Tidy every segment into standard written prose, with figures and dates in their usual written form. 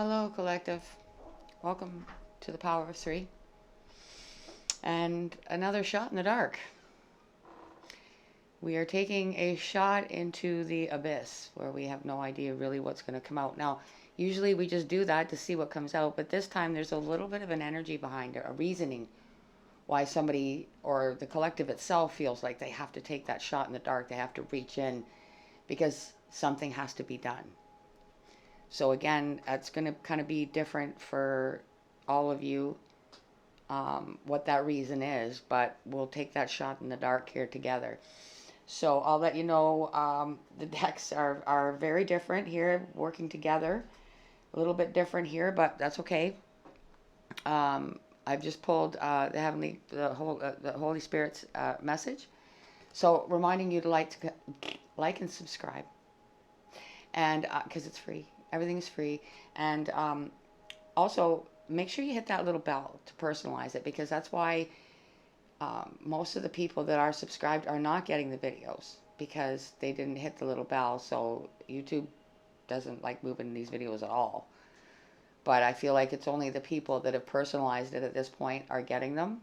Hello, collective. Welcome to the Power of Three. And another shot in the dark. We are taking a shot into the abyss where we have no idea really what's going to come out. Now, usually we just do that to see what comes out, but this time there's a little bit of an energy behind it, a reasoning why somebody or the collective itself feels like they have to take that shot in the dark. They have to reach in because something has to be done. So again, it's going to kind of be different for all of you, what that reason is, but we'll take that shot in the dark here together. So I'll let you know, the decks are very different here, working together. A little bit different here, but that's okay. I've just pulled the Holy Spirit's message. So reminding you to like and subscribe, and because it's free, everything is free, and also make sure you hit that little bell to personalize it, because that's why most of the people that are subscribed are not getting the videos because they didn't hit the little bell. So YouTube doesn't like moving these videos at all. But I feel like it's only the people that have personalized it at this point are getting them.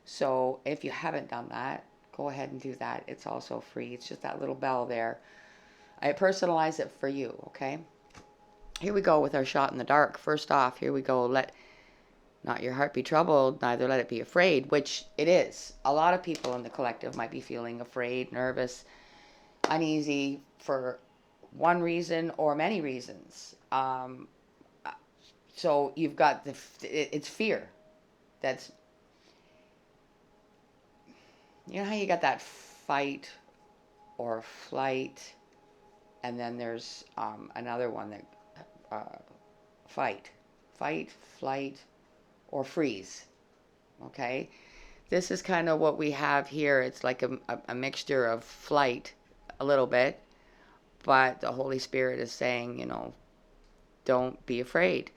So if you haven't done that, go ahead and do that. It's also free. It's just that little bell there. I personalize it for you, okay? Here we go with our shot in the dark. First off, here we go. Let not your heart be troubled, neither let it be afraid, which it is. A lot of people in the collective might be feeling afraid, nervous, uneasy for one reason or many reasons. So you've got it's fear. That's, you know how you got that fight or flight, and then there's another one that fight, flight, or freeze. Okay, this is kind of what we have here. It's like a mixture of flight a little bit, but the Holy Spirit is saying, don't be afraid,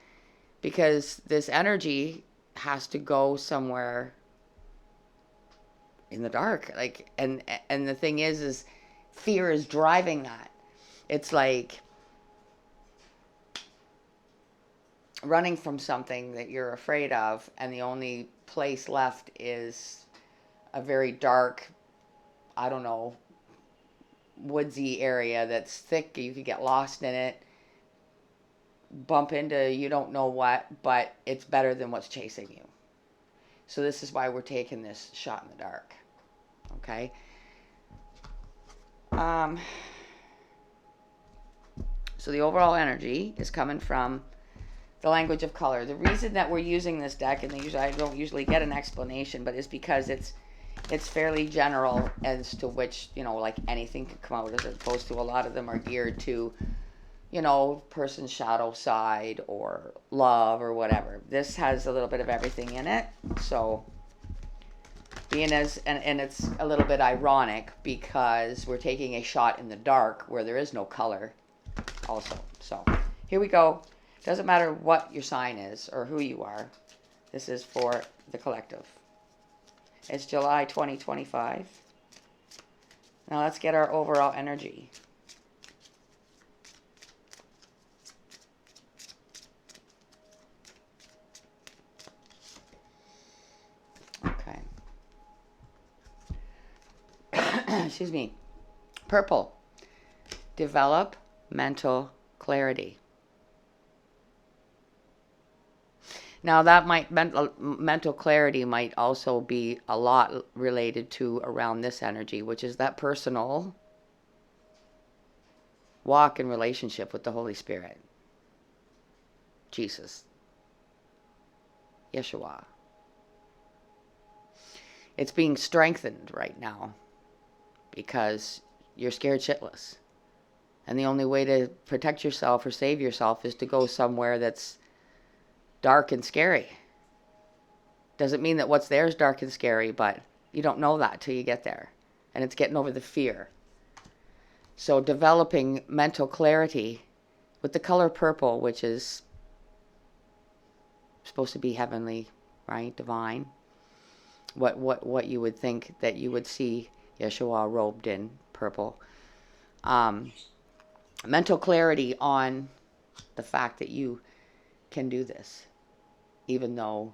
because this energy has to go somewhere in the dark. Like, and the thing is fear is driving that. It's like running from something that you're afraid of, and the only place left is a very dark, I don't know, woodsy area that's thick. You could get lost in it, bump into you don't know what, but it's better than what's chasing you. So this is why we're taking this shot in the dark. Okay. So the overall energy is coming from the language of color. The reason that we're using this deck, and I don't usually get an explanation, but is because it's fairly general as to which, like anything could come out, as opposed to a lot of them are geared to, person's shadow side or love or whatever. This has a little bit of everything in it. So being and it's a little bit ironic because we're taking a shot in the dark where there is no color also. So here we go. Doesn't matter what your sign is or who you are. This is for the collective. It's July 2025. Now let's get our overall energy. Okay. Excuse me. Purple. Develop mental clarity. Now that mental clarity might also be a lot related to around this energy, which is that personal walk in relationship with the Holy Spirit, Jesus, Yeshua. It's being strengthened right now because you're scared shitless. And the only way to protect yourself or save yourself is to go somewhere that's dark and scary. Doesn't mean that what's there is dark and scary, but you don't know that till you get there. And it's getting over the fear. So developing mental clarity with the color purple, which is supposed to be heavenly, right? Divine. What you would think that you would see Yeshua robed in purple. Mental clarity on the fact that you can do this. Even though,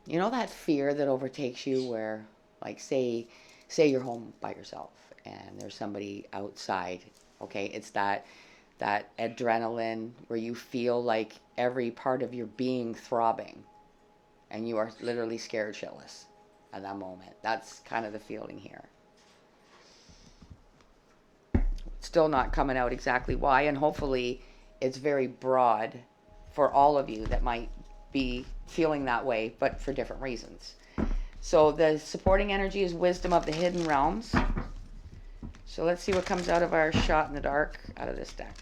you know, that fear that overtakes you where, like, say you're home by yourself and there's somebody outside. Okay, it's that adrenaline where you feel like every part of your being throbbing and you are literally scared shitless at that moment. That's kind of the feeling here. Still not coming out exactly why, and hopefully it's very broad for all of you that might be feeling that way, but for different reasons. So the supporting energy is wisdom of the hidden realms. So let's see what comes out of our shot in the dark out of this deck.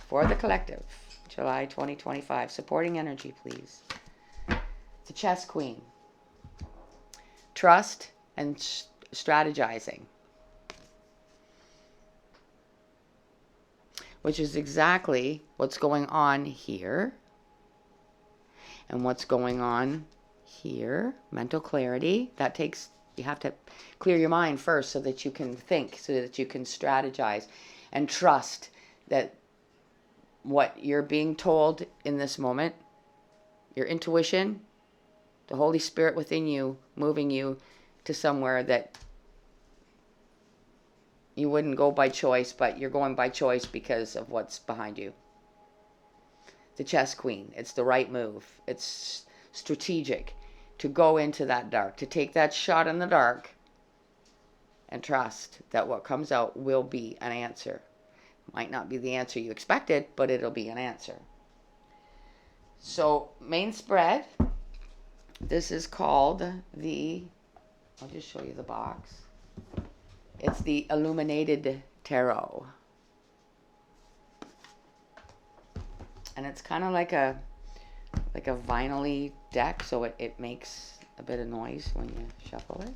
For the collective, July 2025. Supporting energy, please. The Chess Queen. Trust and strategizing. Which is exactly what's going on here. And what's going on here. Mental clarity. That takes, you have to clear your mind first so that you can think, so that you can strategize. And trust that what you're being told in this moment, your intuition, the Holy Spirit within you, moving you to somewhere that you wouldn't go by choice, but you're going by choice because of what's behind you. The Chess Queen. It's the right move. It's strategic to go into that dark, to take that shot in the dark and trust that what comes out will be an answer. Might not be the answer you expected, but it'll be an answer. So, main spread. This is called the, I'll just show you the box. It's the Illuminated Tarot. And it's kind of like a vinyl-y deck, so it makes a bit of noise when you shuffle it.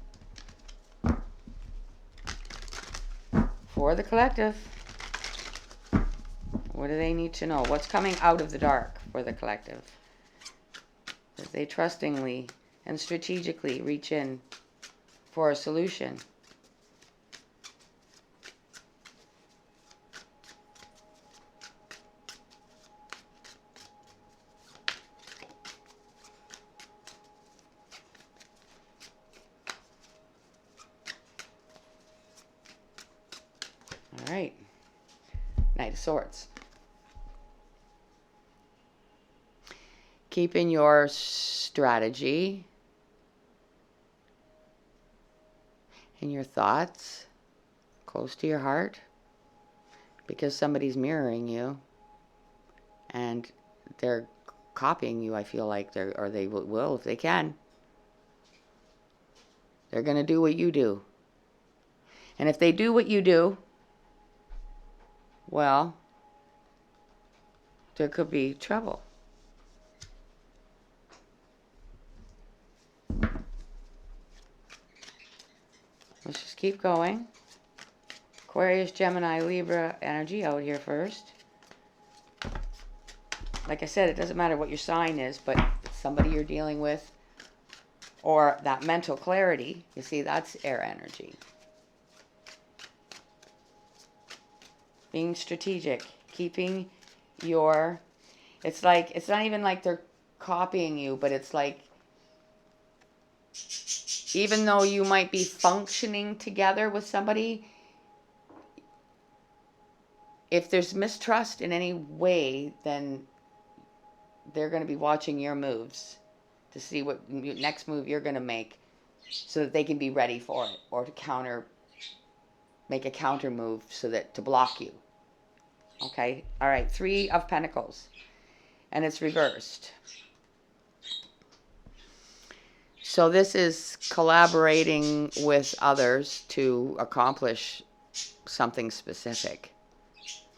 For the collective, what do they need to know? What's coming out of the dark for the collective? As they trustingly and strategically reach in for a solution. All right. Knight of Swords. Keeping your strategy and your thoughts close to your heart, because somebody's mirroring you and they're copying you. I feel like they will if they can. They're going to do what you do. And if they do what you do, well, there could be trouble. Let's just keep going. Aquarius, Gemini, Libra energy out here first. Like I said, it doesn't matter what your sign is, but somebody you're dealing with or that mental clarity, you see, that's air energy. Being strategic, keeping your, it's like, it's not even like they're copying you, but it's like, even though you might be functioning together with somebody, if there's mistrust in any way, then they're going to be watching your moves to see what next move you're going to make so that they can be ready for it, or to make a counter move so that to block you. Okay? All right. 3 of Pentacles. And it's reversed. So this is collaborating with others to accomplish something specific.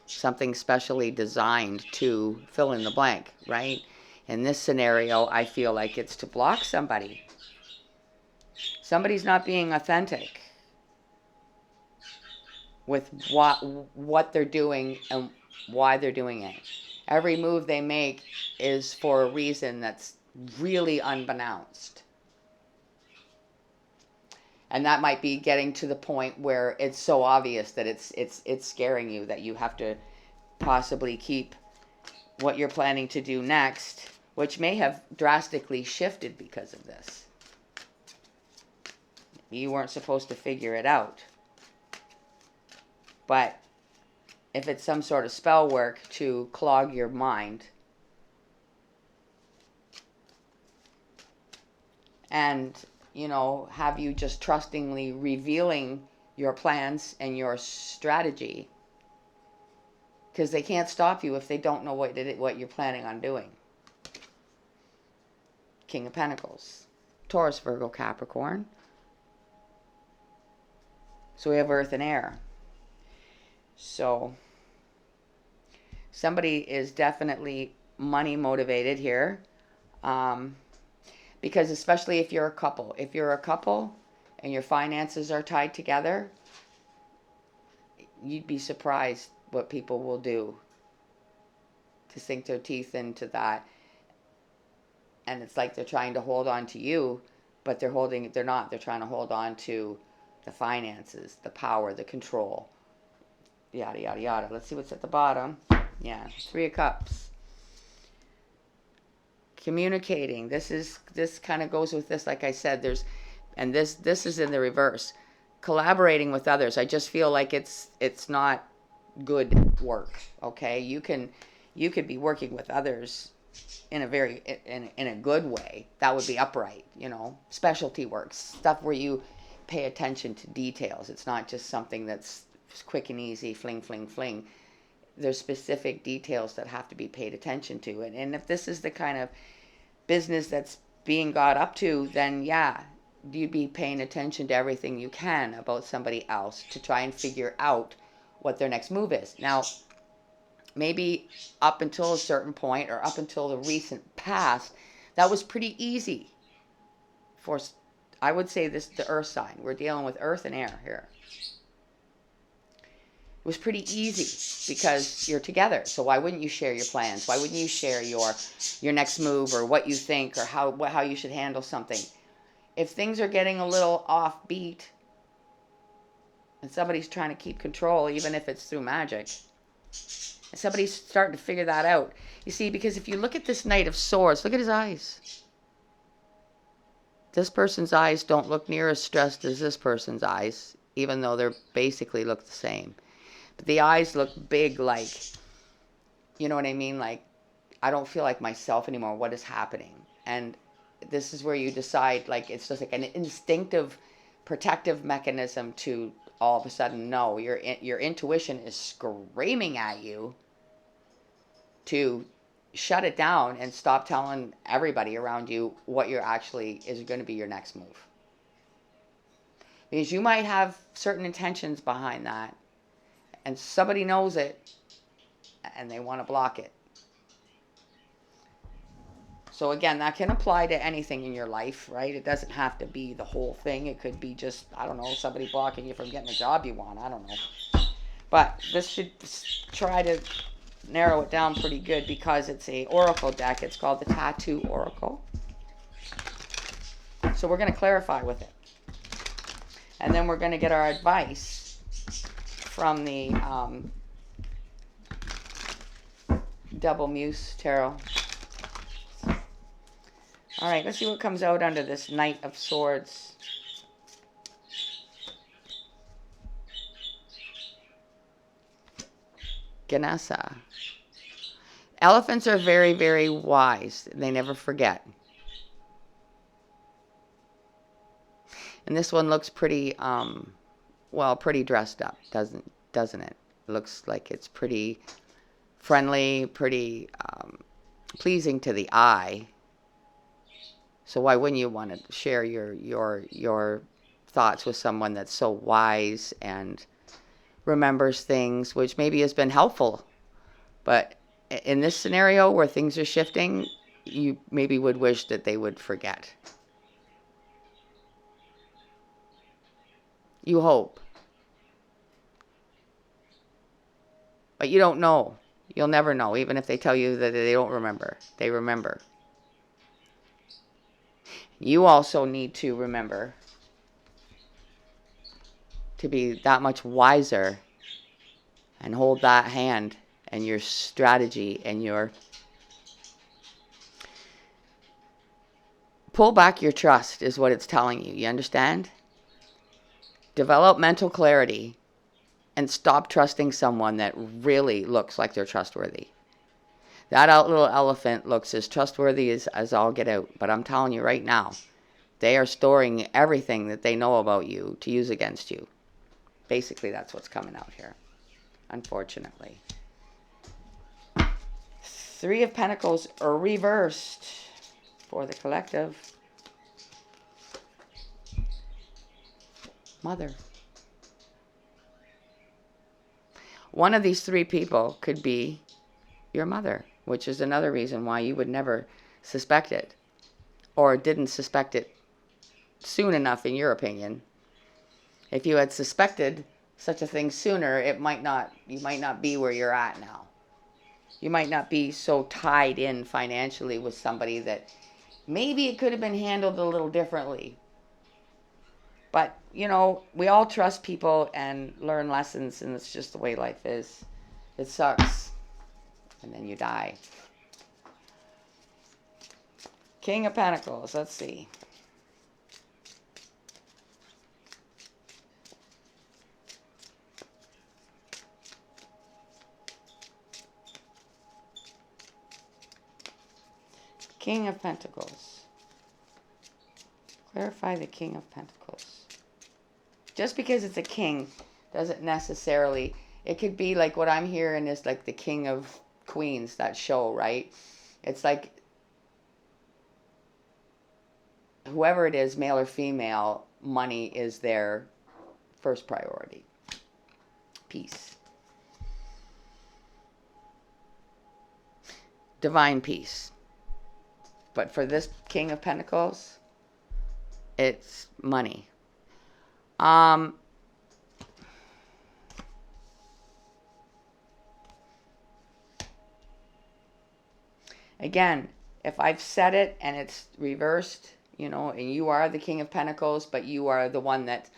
Something specially designed to fill in the blank, right? In this scenario, I feel like it's to block somebody. Somebody's not being authentic with what they're doing and why they're doing it. Every move they make is for a reason that's really unbeknownst. And that might be getting to the point where it's so obvious that it's scaring you that you have to possibly keep what you're planning to do next, which may have drastically shifted because of this. You weren't supposed to figure it out. But if it's some sort of spell work to clog your mind, and, have you just trustingly revealing your plans and your strategy, because they can't stop you if they don't know what you're planning on doing. King of Pentacles, Taurus, Virgo, Capricorn. So we have Earth and Air. So somebody is definitely money motivated here. Because especially if you're a couple. If you're a couple and your finances are tied together, you'd be surprised what people will do to sink their teeth into that. And it's like they're trying to hold on to you, but they're not. They're trying to hold on to the finances, the power, the control, yada, yada, yada. Let's see what's at the bottom. Yeah, 3 of Cups. Communicating. This kind of goes with this, like I said, this is in the reverse. Collaborating with others. I just feel like it's not good work. Okay? You could be working with others in a good way. That would be upright, specialty work, stuff where you pay attention to details. It's not just something that's quick and easy, fling, fling, fling. There's specific details that have to be paid attention to. And if this is the kind of business that's being got up to, then yeah, you'd be paying attention to everything you can about somebody else to try and figure out what their next move is. Now, maybe up until a certain point or up until the recent past, that was pretty easy for, I would say, the earth sign. We're dealing with earth and air here. It was pretty easy because you're together. So why wouldn't you share your plans? Why wouldn't you share your next move or what you think or how you should handle something? If things are getting a little offbeat and somebody's trying to keep control, even if it's through magic, and somebody's starting to figure that out. You see, because if you look at this Knight of Swords, look at his eyes. This person's eyes don't look near as stressed as this person's eyes, even though they basically look the same. But the eyes look big, like, you know what I mean? Like, I don't feel like myself anymore. What is happening? And this is where you decide, like, it's just like an instinctive protective mechanism to all of a sudden know. Your intuition is screaming at you to shut it down and stop telling everybody around you what you're actually is going to be your next move. Because you might have certain intentions behind that, and somebody knows it, and they want to block it. So again, that can apply to anything in your life, right? It doesn't have to be the whole thing. It could be just, I don't know, somebody blocking you from getting a job you want. I don't know. But this should try to narrow it down pretty good because it's a oracle deck. It's called the Tattoo Oracle. So we're going to clarify with it. And then we're going to get our advice from the Double Muse Tarot. All right, let's see what comes out under this Knight of Swords. Ganesa. Elephants are very, very wise. They never forget. And this one looks pretty, pretty dressed up, doesn't it? It looks like it's pretty friendly, pretty pleasing to the eye. So why wouldn't you want to share your thoughts with someone that's so wise and remembers things, which maybe has been helpful, but in this scenario where things are shifting, you maybe would wish that they would forget. You hope. But you don't know. You'll never know, even if they tell you that they don't remember. They remember. You also need to remember to be that much wiser and hold that hand and your strategy and your pull back your trust is what it's telling you. You understand? Develop mental clarity and stop trusting someone that really looks like they're trustworthy. That little elephant looks as trustworthy as all get out. But I'm telling you right now, they are storing everything that they know about you to use against you. Basically, that's what's coming out here, unfortunately. Three of Pentacles are reversed for the collective. Mother. One of these three people could be your mother, which is another reason why you would never suspect it, or didn't suspect it soon enough, in your opinion. If you had suspected such a thing sooner, you might not be where you're at now. You might not be so tied in financially with somebody that maybe it could have been handled a little differently. But, you know, we all trust people and learn lessons, and it's just the way life is. It sucks. And then you die. King of Pentacles, let's see. King of Pentacles. Clarify the King of Pentacles. Just because it's a king doesn't necessarily, it could be like what I'm hearing is like the King of Queens, that show, right? It's like whoever it is, male or female, money is their first priority. Peace. Divine peace. But for this King of Pentacles, it's money. Again, if I've said it and it's reversed, you know, and you are the King of Pentacles, but you are the one that's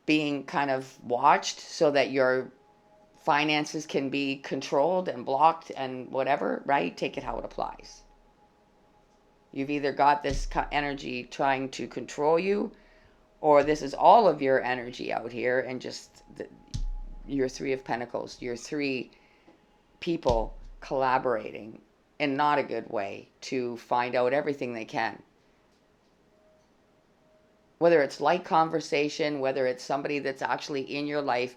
being kind of watched so that your finances can be controlled and blocked and whatever, right? Take it how it applies. You've either got this energy trying to control you, or this is all of your energy out here and just your Three of Pentacles, your three people collaborating in not a good way to find out everything they can. Whether it's light conversation, whether it's somebody that's actually in your life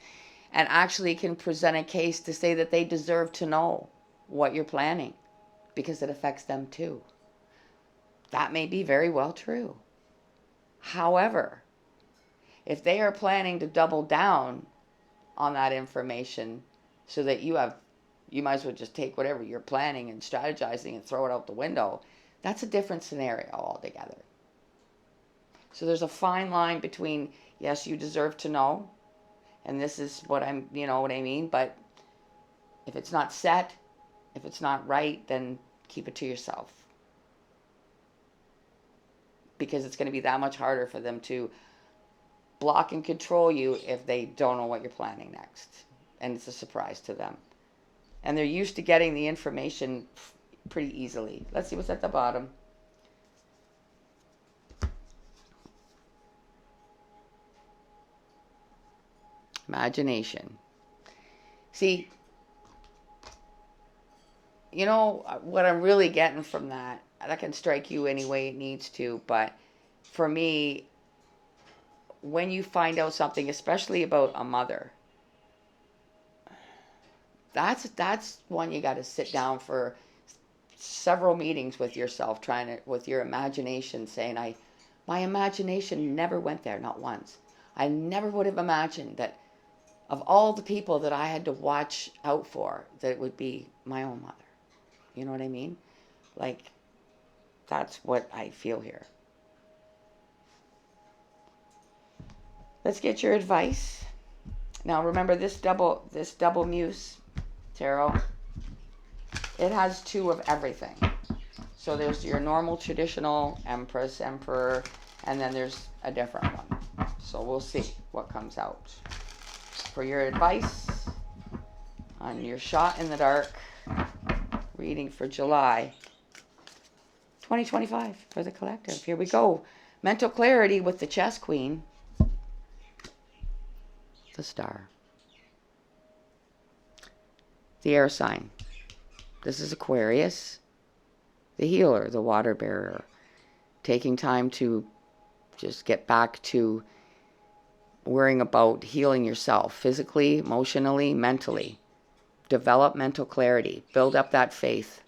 and actually can present a case to say that they deserve to know what you're planning because it affects them too. That may be very well true. However, if they are planning to double down on that information so that you might as well just take whatever you're planning and strategizing and throw it out the window, that's a different scenario altogether. So there's a fine line between, yes, you deserve to know, and this is what you know what I mean, but if it's not set, if it's not right, then keep it to yourself. Because it's going to be that much harder for them to block and control you if they don't know what you're planning next. And it's a surprise to them. And they're used to getting the information pretty easily. Let's see what's at the bottom. Imagination. See, you know what I'm really getting from that can strike you any way it needs to, but for me, when you find out something, especially about a mother, that's one you got to sit down for several meetings with yourself, with your imagination, saying, my imagination never went there, not once. I never would have imagined that of all the people that I had to watch out for, that it would be my own mother. You know what I mean? Like, that's what I feel here. Let's get your advice. Now remember this double muse tarot, it has two of everything. So there's your normal traditional Empress, Emperor, and then there's a different one. So we'll see what comes out. For your advice, on your shot in the dark reading for July 2025 for the collective. Here we go. Mental clarity with the chess queen, the star, the air sign. This is Aquarius, the healer, the water bearer, taking time to just get back to worrying about healing yourself physically, emotionally, mentally. Develop mental clarity. Build up that faith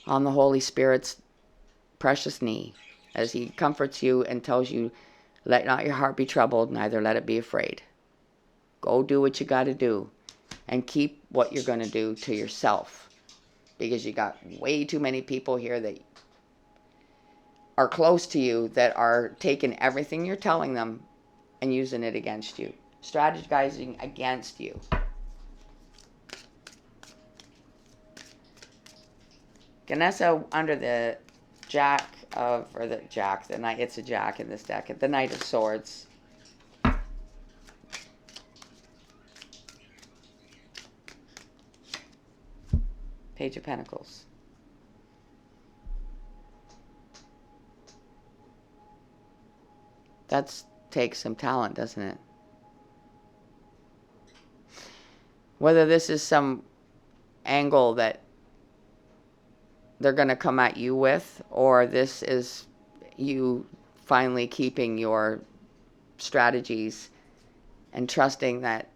on the Holy Spirit's precious knee as he comforts you and tells you, let not your heart be troubled, neither let it be afraid. Go do what you got to do and keep what you're going to do to yourself, because you got way too many people here that are close to you that are taking everything you're telling them and using it against you, strategizing against you. Ganesha under the Jack of, or the Jack, the Knight, it's a Jack in this deck, the Knight of Swords. Page of Pentacles. That takes some talent, doesn't it? Whether this is some angle that they're going to come at you with, or this is you finally keeping your strategies and trusting that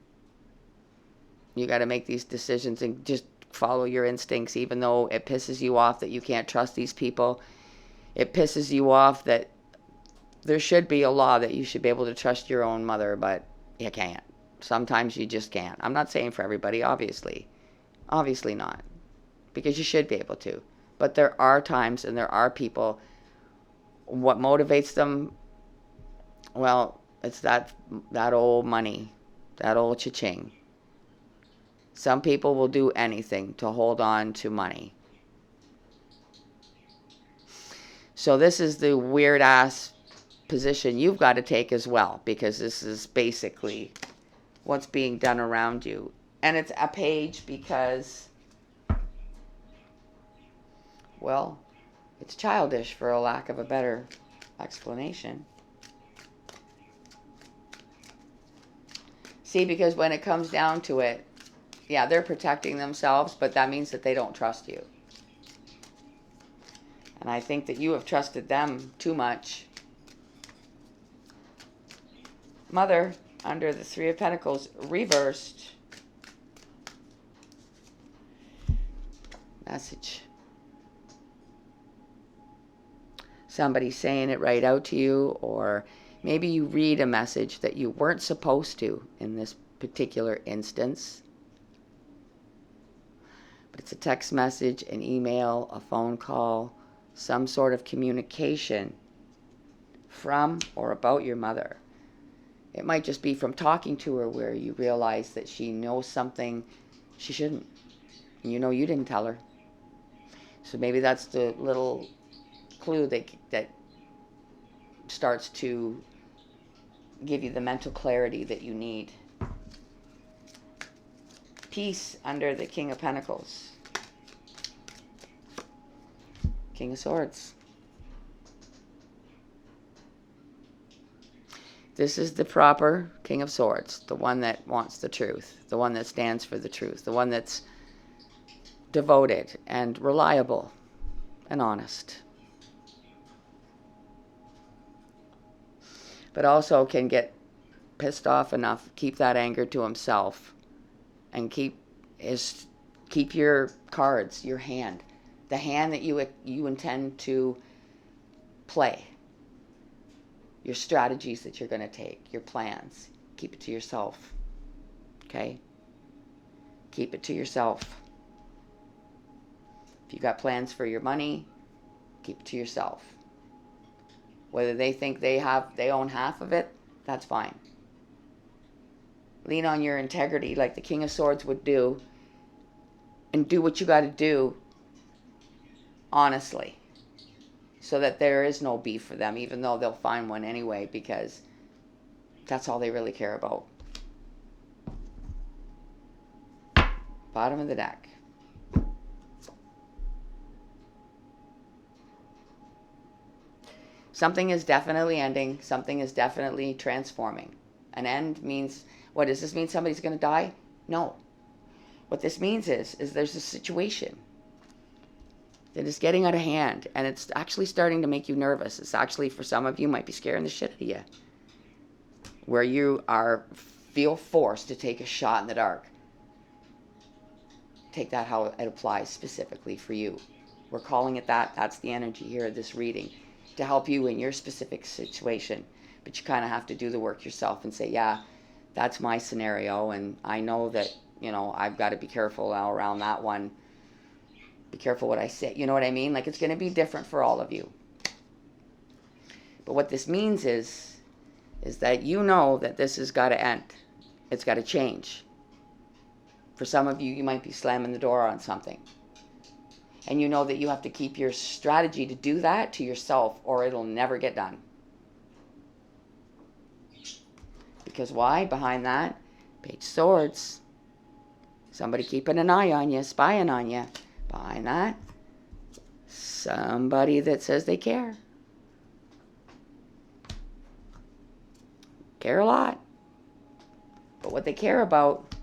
you got to make these decisions and just follow your instincts, even though it pisses you off that you can't trust these people. It pisses you off that there should be a law that you should be able to trust your own mother, but you can't. Sometimes you just can't. I'm not saying for everybody, obviously. Obviously not. Because you should be able to. But there are times and there are people, what motivates them, well, it's that old money, that old cha-ching. Some people will do anything to hold on to money. So this is the weird-ass position you've got to take as well, because this is basically what's being done around you. And it's a page because, well, it's childish, for a lack of a better explanation. See, because when it comes down to it, yeah, they're protecting themselves, but that means that they don't trust you. And I think that you have trusted them too much. Mother, under the Three of Pentacles, reversed. Message. Somebody saying it right out to you, or maybe you read a message that you weren't supposed to in this particular instance. But it's a text message, an email, a phone call, some sort of communication from or about your mother. It might just be from talking to her where you realize that she knows something she shouldn't. And you know you didn't tell her. So maybe that's the little clue that starts to give you the mental clarity that you need. Peace under the King of Pentacles. King of Swords. This is the proper King of Swords, the one that wants the truth, the one that stands for the truth, the one that's devoted and reliable and honest. But also can get pissed off enough, keep that anger to himself, and keep your cards, your hand, the hand that you intend to play. Your strategies that you're going to take, your plans. Keep it to yourself. Okay? Keep it to yourself. If you got plans for your money, keep it to yourself. Whether they think they own half of it, that's fine. Lean on your integrity like the King of Swords would do, and do what you got to do honestly, so that there is no beef for them, even though they'll find one anyway, because that's all they really care about. Bottom of the deck. Something is definitely ending. Something is definitely transforming. An end means, what does this mean? Somebody's going to die? No. What this means is there's a situation that is getting out of hand, and it's actually starting to make you nervous. It's actually, for some of you, might be scaring the shit out of you. Where you feel forced to take a shot in the dark. Take that how it applies specifically for you. We're calling it that. That's the energy here of this reading, to help you in your specific situation. But you kind of have to do the work yourself and say, yeah, that's my scenario, and I know that, I've got to be careful now around that one. Be careful what I say. You know what I mean? Like, it's going to be different for all of you. But what this means is that you know that this has got to end. It's got to change. For some of you, you might be slamming the door on something. And you know that you have to keep your strategy to do that to yourself, or it'll never get done. Because why? Behind that, Page of Swords. Somebody keeping an eye on you, spying on you. Behind that, somebody that says they care. Care a lot. But what they care about,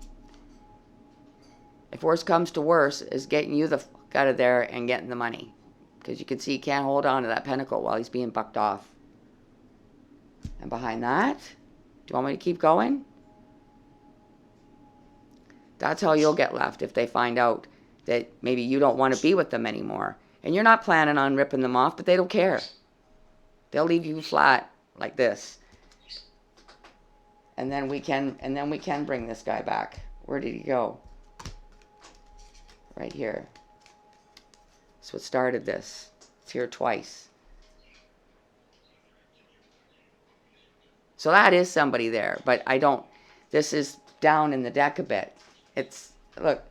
if worse comes to worse, is getting you the fuck out of there and getting the money. Because you can see he can't hold on to that pentacle while he's being bucked off. And behind that, do you want me to keep going? That's how you'll get left if they find out that maybe you don't want to be with them anymore. And you're not planning on ripping them off, but they don't care. They'll leave you flat like this. And then we can bring this guy back. Where did he go? Right here. That's what started this. It's here twice. So that is somebody there, but this is down in the deck a bit. Look,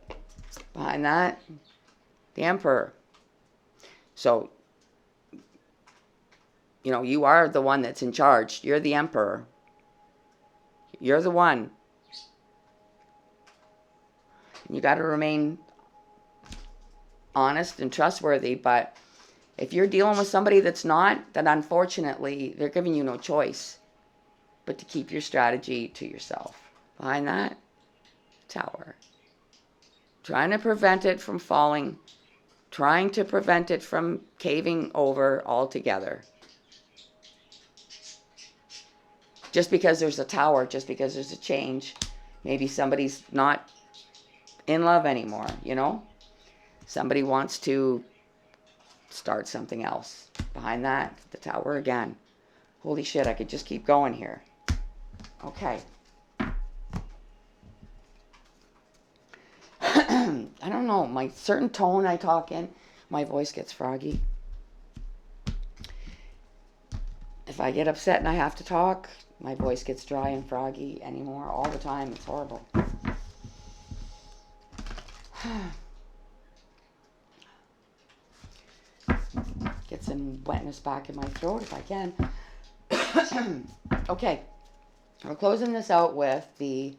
behind that, the Emperor. So, you are the one that's in charge. You're the Emperor. You're the one. You got to remain honest and trustworthy, but if you're dealing with somebody that's not, then unfortunately, they're giving you no choice but to keep your strategy to yourself. Behind that, Tower. Trying to prevent it from falling. Trying to prevent it from caving over altogether. Just because there's a tower, just because there's a change, maybe somebody's not in love anymore, Somebody wants to start something else. Behind that, the Tower again. Holy shit, I could just keep going here. Okay. I don't know, my certain tone I talk in, my voice gets froggy. If I get upset and I have to talk, my voice gets dry and froggy anymore all the time. It's horrible. Get some wetness back in my throat if I can. Okay, we're closing this out with the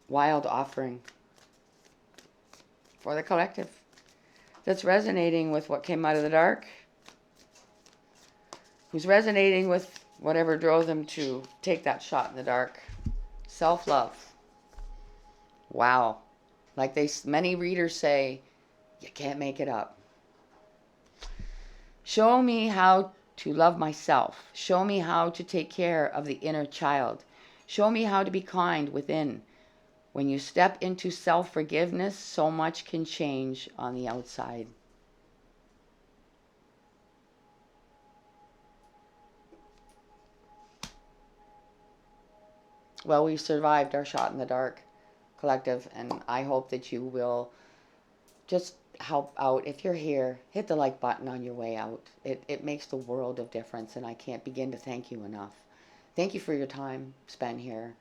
Wild Offering for the collective that's resonating with what came out of the dark, who's resonating with whatever drove them to take that shot in the dark. Self-love. Wow. Like many readers say, you can't make it up. Show me how to love myself. Show me how to take care of the inner child. Show me how to be kind within. When you step into self-forgiveness, so much can change on the outside. Well, we survived our shot in the dark, collective, and I hope that you will just help out. If you're here, hit the like button on your way out. It makes the world of difference, and I can't begin to thank you enough. Thank you for your time spent here.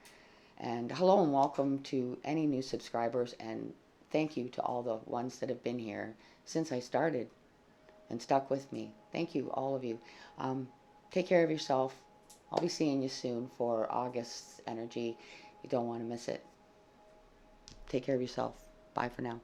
And hello and welcome to any new subscribers, and thank you to all the ones that have been here since I started and stuck with me. Thank you, all of you. Take care of yourself. I'll be seeing you soon for August's energy. You don't want to miss it. Take care of yourself. Bye for now.